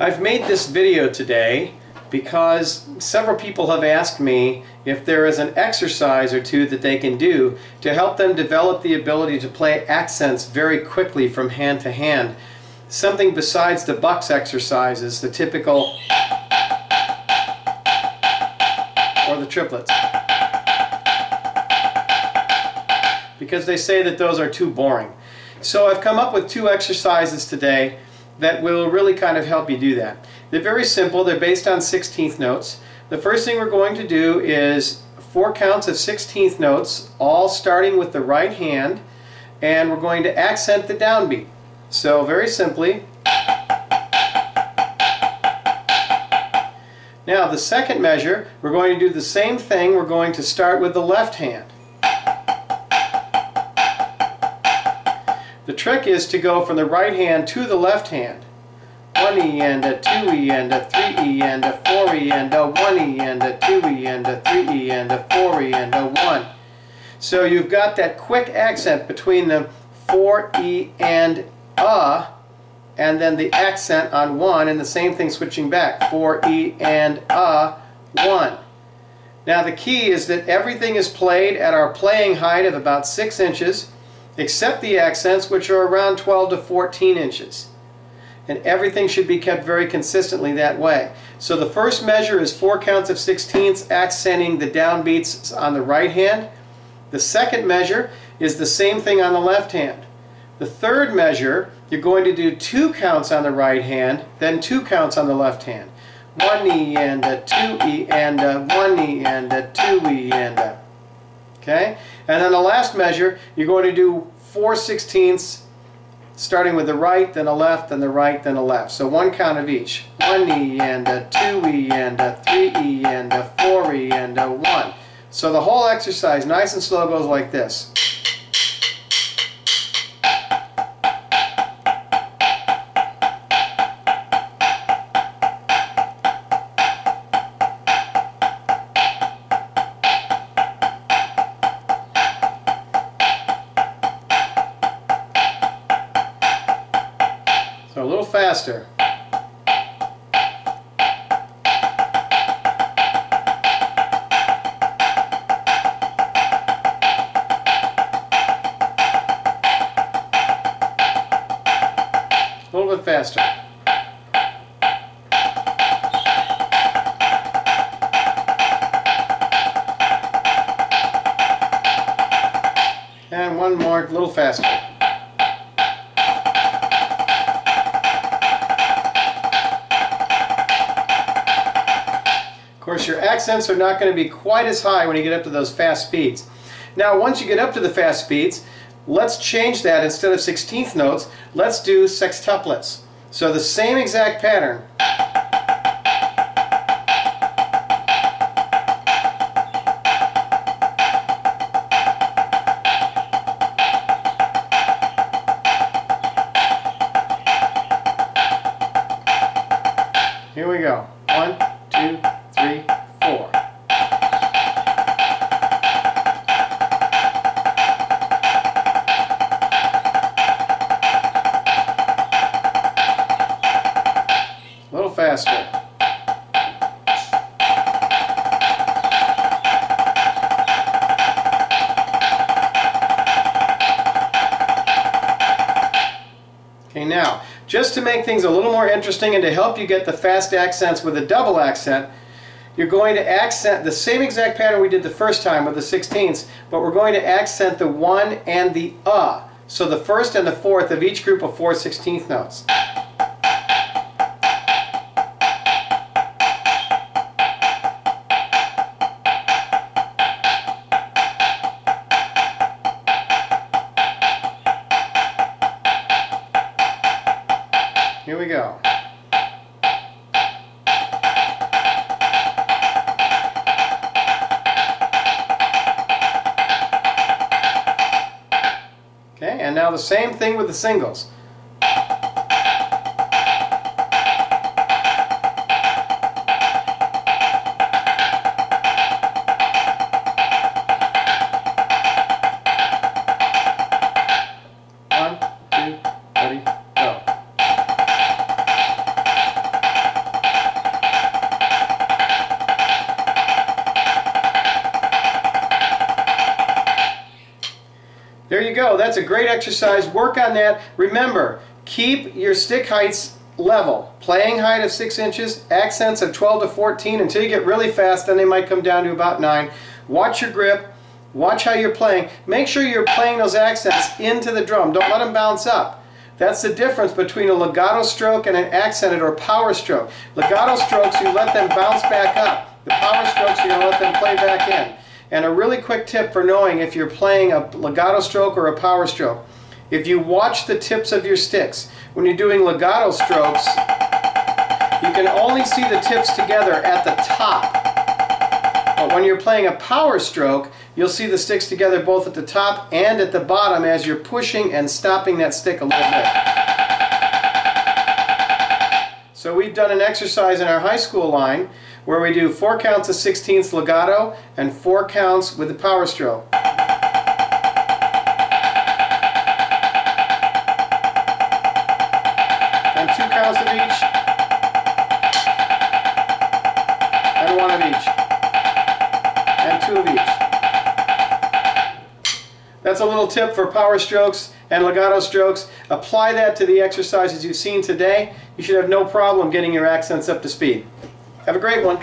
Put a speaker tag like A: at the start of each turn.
A: I've made this video today because several people have asked me if there is an exercise or two that they can do to help them develop the ability to play accents very quickly from hand to hand. Something besides the BUCS exercises, the typical or the triplets. Because they say that those are too boring. So I've come up with two exercises today that will really kind of help you do that. They're very simple. They're based on 16th notes. The first thing we're going to do is 4 counts of 16th notes, all starting with the right hand, and we're going to accent the downbeat. So very simply. Now the second measure, we're going to do the same thing. We're going to start with the left hand. The trick is to go from the right hand to the left hand. 1E and a 2E and a 3E and a 4E and a 1E and a 2E and a 3E and a 4E and a 1. So you've got that quick accent between the 4E and then the accent on 1, and the same thing switching back. 4E and 1. Now the key is that everything is played at our playing height of about 6 inches, except the accents, which are around 12 to 14 inches. And everything should be kept very consistently that way. So the first measure is 4 counts of 16ths, accenting the downbeats on the right hand. The second measure is the same thing on the left hand. The third measure, you're going to do 2 counts on the right hand, then 2 counts on the left hand. 1E and a 2E and a 1E and a 2E and a. Okay? And then the last measure, you're going to do 4 16ths, starting with the right, then a left, then the right, then a left. So 1 count of each. 1E and a 2E and a 3E and a 4E and a 1. So the whole exercise, nice and slow, goes like this. So a little faster. A little bit faster. And one more, a little faster. Of course, your accents are not going to be quite as high when you get up to those fast speeds. Now, once you get up to the fast speeds, let's change that. Instead of 16th notes, let's do sextuplets. So the same exact pattern. Here we go. 1, 2, 3, 4. A little faster. Okay, now, just to make things a little more interesting and to help you get the fast accents with a double accent, you're going to accent the same exact pattern we did the first time with the 16ths, but we're going to accent the 1 and the So the first and the fourth of each group of 4 16th notes. Here we go. Okay, and now the same thing with the singles. go. That's a great exercise. Work on that. Remember, keep your stick heights level. Playing height of 6 inches, accents of 12 to 14 until you get really fast, then they might come down to about 9. Watch your grip. Watch how you're playing. Make sure you're playing those accents into the drum. Don't let them bounce up. That's the difference between a legato stroke and an accented or power stroke. Legato strokes, you let them bounce back up. The power strokes, you're going to let them play back in. And a really quick tip for knowing if you're playing a legato stroke or a power stroke. If you watch the tips of your sticks, when you're doing legato strokes, you can only see the tips together at the top. But when you're playing a power stroke, you'll see the sticks together both at the top and at the bottom as you're pushing and stopping that stick a little bit. So we've done an exercise in our high school line where we do 4 counts of 16ths legato and 4 counts with the power stroke. And 2 counts of each, and 1 of each, and 2 of each. That's a little tip for power strokes and legato strokes. Apply that to the exercises you've seen today. You should have no problem getting your accents up to speed. Have a great one.